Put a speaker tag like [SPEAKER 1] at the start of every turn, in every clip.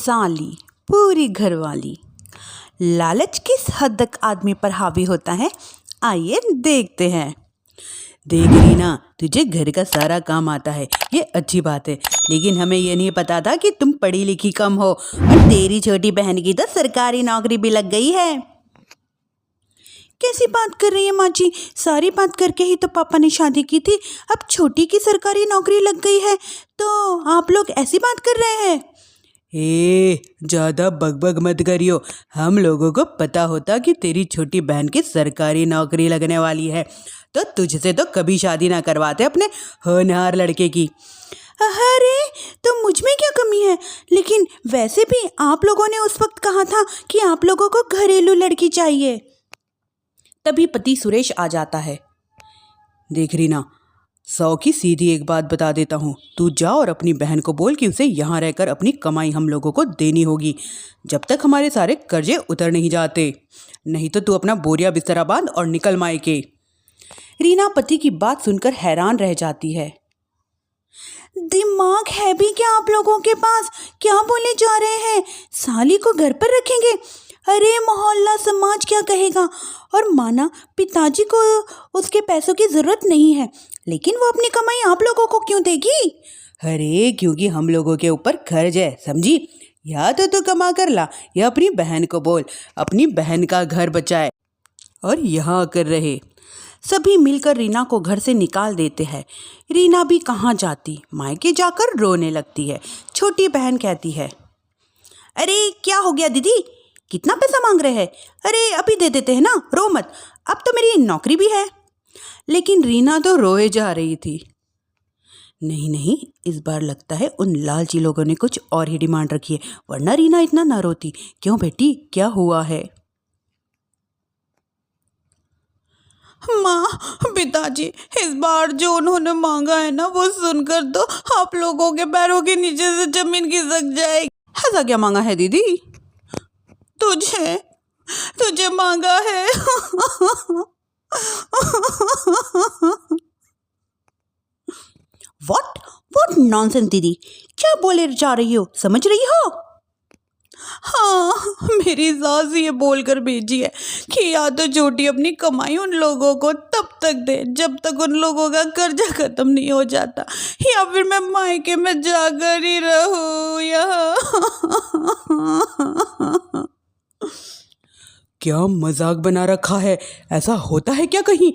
[SPEAKER 1] साली पूरी घरवाली। लालच किस हद तक आदमी पर हावी होता है, आइए देखते हैं। देख रीना, तुझे घर का सारा काम आता है, ये अच्छी बात है, लेकिन हमें ये नहीं पता था कि तुम पढ़ी लिखी कम हो और तेरी छोटी बहन की तो सरकारी नौकरी भी लग गई है। कैसी बात कर रही है माँ जी? सारी बात करके ही तो पापा ने शादी की थी, अब छोटी की सरकारी नौकरी लग गई है तो आप लोग ऐसी बात कर रहे हैं?
[SPEAKER 2] ज़्यादा बकबक मत करियो। हम लोगों को पता होता कि तेरी छोटी बहन की सरकारी नौकरी लगने वाली है तो तुझसे तो कभी शादी ना करवाते अपने होनहार लड़के की।
[SPEAKER 1] अरे तो मुझ में क्या कमी है? लेकिन वैसे भी आप लोगों ने उस वक्त कहा था कि आप लोगों को घरेलू लड़की चाहिए।
[SPEAKER 2] तभी पति सुरेश आ जाता है। देख रीना, 100 की सीधी एक बात बता देता हूँ, तू जा और अपनी बहन को बोल कि उसे यहाँ रहकर अपनी कमाई हम लोगों को देनी होगी जब तक हमारे सारे कर्जे उतर नहीं जाते, नहीं तो तू अपना बोरिया बिस्तरा बांध और निकल मायके।
[SPEAKER 1] रीना पति की बात सुनकर हैरान रह जाती है। दिमाग है भी क्या आप लोगों के पास? क्या बोले जा रहे हैं? साली को घर पर रखेंगे? अरे मोहल्ला समाज क्या कहेगा? और माना पिताजी को उसके पैसों की ज़रूरत नहीं है, लेकिन वो अपनी कमाई आप लोगों को क्यों देगी?
[SPEAKER 2] अरे क्योंकि हम लोगों के ऊपर कर्ज है, समझी? या तो तू कमा कर ला या अपनी बहन को बोल अपनी बहन का घर बचाए और यहाँ आकर रहे।
[SPEAKER 1] सभी मिलकर रीना को घर से निकाल देते हैं। रीना भी कहाँ जाती, मायके जाकर रोने लगती है। छोटी बहन कहती है, अरे क्या हो गया दीदी, कितना पैसा मांग रहे हैं? अरे अभी दे देते हैं ना, रो मत, अब तो मेरी नौकरी भी है।
[SPEAKER 2] लेकिन रीना तो रोए जा रही थी। नहीं नहीं, इस बार लगता है उन लालची लोगों ने कुछ और ही डिमांड रखी है, वरना रीना इतना ना रोती। क्यों बेटी, क्या हुआ है?
[SPEAKER 1] माँ, पिताजी इस बार जो उन्होंने मांगा है ना, वो सुनकर तो आप लोगों के पैरों के नीचे से जमीन खिसक जाएगी।
[SPEAKER 2] ऐसा क्या मांगा है दीदी?
[SPEAKER 1] तुझे मांगा है। व्हाट नॉनसेंस दीदी, क्या बोले जा रही हो, समझ रही हो? हाँ, मेरी सास ये बोलकर भेजी है कि या तो छोटी अपनी कमाई उन लोगों को तब तक दे जब तक उन लोगों का कर्जा खत्म नहीं हो जाता, या फिर मैं मायके में जाकर ही रहूं यहाँ।
[SPEAKER 2] क्या मजाक बना रखा है? ऐसा होता है क्या कहीं?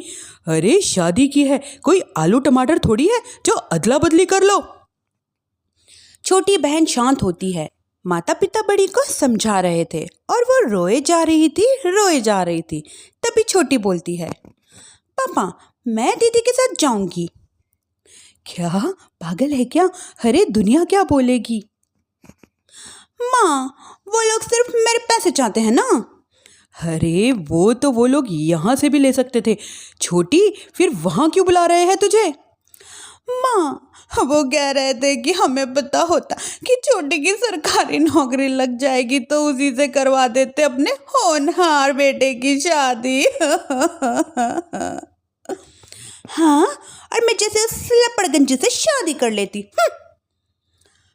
[SPEAKER 2] अरे शादी की है, कोई आलू टमाटर थोड़ी है जो अदला बदली कर लो।
[SPEAKER 1] छोटी बहन शांत होती है। माता पिता बड़ी को समझा रहे थे और वो रोए जा रही थी। तभी छोटी बोलती है, पापा मैं दीदी के साथ जाऊंगी।
[SPEAKER 2] क्या पागल है क्या? अरे दुनिया क्या बोलेगी?
[SPEAKER 1] माँ, वो लोग सिर्फ मेरे पैसे चाहते हैं ना।
[SPEAKER 2] अरे वो लोग यहाँ से भी ले सकते थे छोटी, फिर वहाँ क्यों बुला रहे हैं तुझे?
[SPEAKER 1] माँ, वो कह रहे थे कि हमें पता होता कि छोटी की सरकारी नौकरी लग जाएगी तो उसी से करवा देते अपने होनहार बेटे की शादी। हाँ, और मैं जैसे उस लपड़गंजू से शादी कर लेती।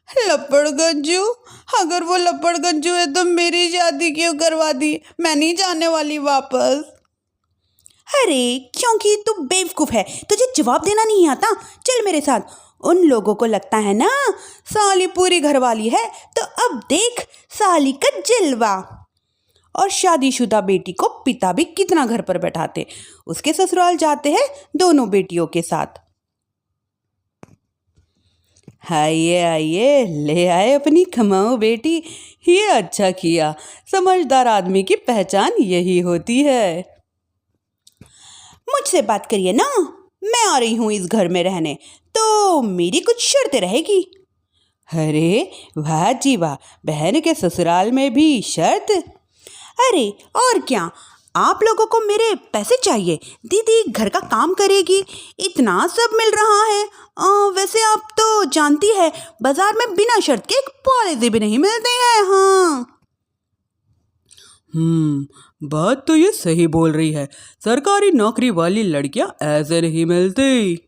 [SPEAKER 1] लपड़गंजू? अगर वो लपड़गंजू है तो मेरी शादी क्यों करवा दी? मैं नहीं जाने वाली वापस। अरे क्योंकि तू बेवकूफ़ है, तुझे जवाब देना नहीं आता। चल मेरे साथ। उन लोगों को लगता है ना साली पूरी घरवाली है, तो अब देख साली का जलवा। और शादीशुदा बेटी को पिता भी कितना घर पर बैठाते। उसके ससुराल जाते हैं दोनों बेटियों के साथ।
[SPEAKER 2] आइए आइए, ले आए अपनी कमाओ बेटी, ये अच्छा किया। समझदार आदमी की पहचान यही होती है।
[SPEAKER 1] मुझसे बात करिए ना, मैं आ रही हूँ इस घर में रहने, तो मेरी कुछ शर्तें रहेगी।
[SPEAKER 2] अरे वाह जी वाह, बहन के ससुराल में भी शर्त?
[SPEAKER 1] अरे और क्या, आप लोगों को मेरे पैसे चाहिए, दीदी घर का काम करेगी, इतना सब मिल रहा है। वैसे आप तो जानती है बाजार में बिना शर्त के एक पॉलिसी भी नहीं मिलते हैं। हाँ
[SPEAKER 2] बात तो ये सही बोल रही है, सरकारी नौकरी वाली लड़कियां ऐसे नहीं मिलती।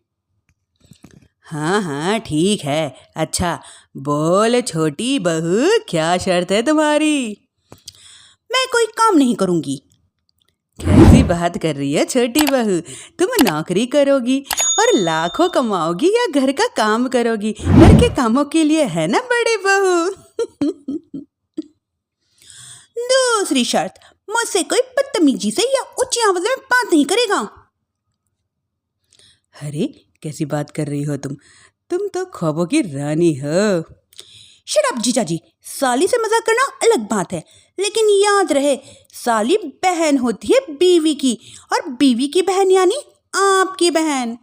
[SPEAKER 1] हाँ ठीक है। अच्छा
[SPEAKER 2] बोल छोटी बहू, क्या शर्त है तुम्हारी?
[SPEAKER 1] मैं कोई काम नहीं करूँगी।
[SPEAKER 2] कैसी बात कर रही है छोटी बहू? तुम नौकरी करोगी और लाखों कमाओगी या घर का काम करोगी? घर के कामों के लिए है ना बड़ी बहू।
[SPEAKER 1] दूसरी शर्त, मुझसे कोई बदतमीजी से या ऊंची आवाज में बात नहीं करेगा।
[SPEAKER 2] अरे कैसी बात कर रही हो तुम तो ख्वाबों की रानी हो।
[SPEAKER 1] शट अप जीजाजी, साली से मजाक करना अलग बात है, लेकिन याद रहे साली बहन होती है बीवी की, और बीवी की बहन यानी आपकी बहन।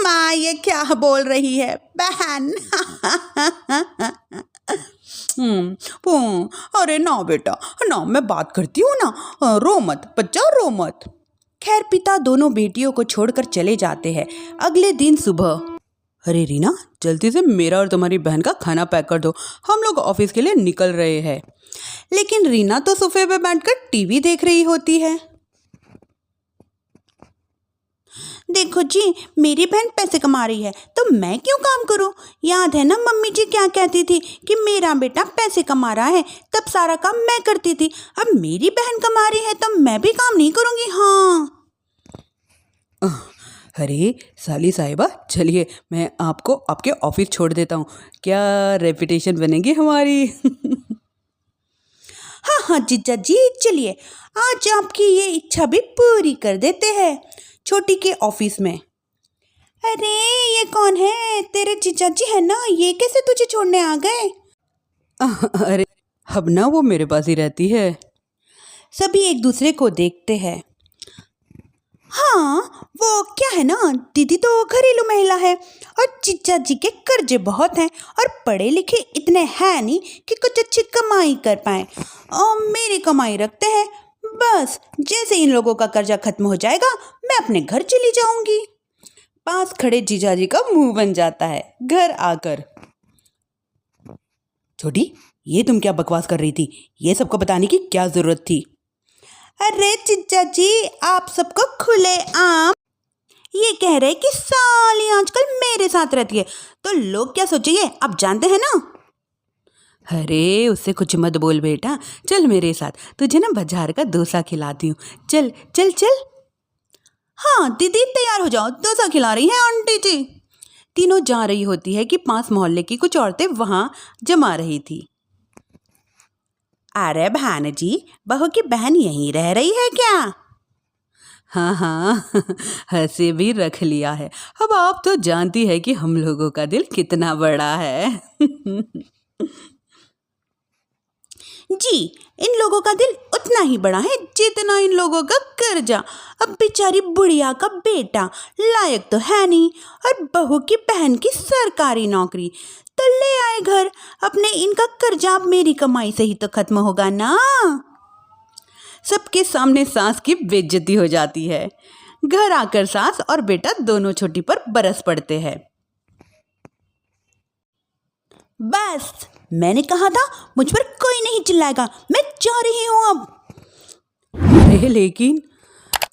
[SPEAKER 1] माँ ये क्या बोल रही है बहन?
[SPEAKER 2] अरे ना बेटा ना, मैं बात करती हूँ ना, रो मत बच्चा, रो मत।
[SPEAKER 1] खैर पिता दोनों बेटियों को छोड़कर चले जाते हैं। अगले दिन सुबह,
[SPEAKER 2] अरे रीना, जल्दी से मेरा और तुम्हारी बहन का खाना पैक कर दो, हम लोग ऑफिस के लिए निकल रहे हैं।
[SPEAKER 1] लेकिन रीना तो सोफे पे बैठकर टीवी देख रही होती है। देखो जी, मेरी बहन पैसे कमा रही है तो मैं क्यों काम करूं? याद है ना मम्मी जी क्या कहती थी कि मेरा बेटा पैसे कमा रहा है, तब सारा काम मैं करती थी। अब मेरी बहन कमा रही है तो मैं भी काम नहीं करूंगी। हाँ
[SPEAKER 2] अरे साली साहिबा, चलिए मैं आपको आपके ऑफिस छोड़ देता हूँ, क्या रेपुटेशन बनेगी हमारी।
[SPEAKER 1] हाँ हाँ जीजा जी, चलिए आज आपकी ये इच्छा भी पूरी कर देते हैं। छोटी के ऑफिस में, अरे ये कौन है? तेरे जीजा जी है ना, ये कैसे तुझे छोड़ने आ गए?
[SPEAKER 2] अरे अब ना वो मेरे पास ही रहती है।
[SPEAKER 1] सभी एक दूसरे को देखते हैं। हाँ वो क्या है ना, दीदी तो घरेलू महिला है और जीजा जी के कर्जे बहुत हैं और पढ़े लिखे इतने हैं नहीं कि कुछ अच्छी कमाई कर पाए, और मेरी कमाई रखते हैं। बस जैसे इन लोगों का कर्जा खत्म हो जाएगा मैं अपने घर चली जाऊंगी।
[SPEAKER 2] पास खड़े जीजाजी का मुंह बन जाता है घर आकर। छोटी, ये तुम क्या बकवास कर रही थी? ये सबको बताने की क्या जरूरत थी?
[SPEAKER 1] अरे जीजा जी, आप सबको खुले आम ये कह रहे कि साली आजकल मेरे साथ रहती है तो लोग क्या सोचेंगे, आप जानते हैं ना।
[SPEAKER 2] अरे उससे कुछ मत बोल बेटा, चल मेरे साथ, तुझे ना बाजार का डोसा खिलाती हूँ, चल चल चल।
[SPEAKER 1] हाँ दीदी तैयार हो जाओ, डोसा खिला रही हैं आंटी जी।
[SPEAKER 2] तीनों जा रही होती है कि पास मोहल्ले की कुछ औरतें वहाँ जमा रही थी।
[SPEAKER 1] अरे बहन जी, बहू की बहन यहीं रह रही है क्या?
[SPEAKER 2] हाँ हाँ, हंसे भी रख लिया है। अब आप तो जानती है कि हम लोगों का दिल कितना बड़ा है।
[SPEAKER 1] जी, इन लोगों का दिल उतना ही बड़ा है जितना इन लोगों का कर्जा। अब बेचारी बुढ़िया का बेटा लायक तो है नहीं और बहू की बहन की सरकारी नौकरी, तो ले आए घर अपने। इनका कर्जा अब मेरी कमाई से ही तो खत्म होगा ना।
[SPEAKER 2] सबके सामने सास की बेइज्जती हो जाती है। घर आकर सास और बेटा दोनों छोटी पर बरस पड़ते हैं।
[SPEAKER 1] बस मैंने कहा था मुझ पर कोई नहीं चिल्लाएगा, मैं जा रही हूँ अब।
[SPEAKER 2] अरे लेकिन,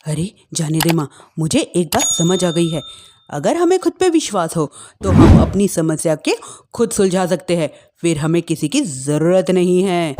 [SPEAKER 2] अरे जाने दे माँ, मुझे एक बात समझ आ गई है। अगर हमें खुद पे विश्वास हो तो हम अपनी समस्या के खुद सुलझा सकते हैं, फिर हमें किसी की ज़रूरत नहीं है।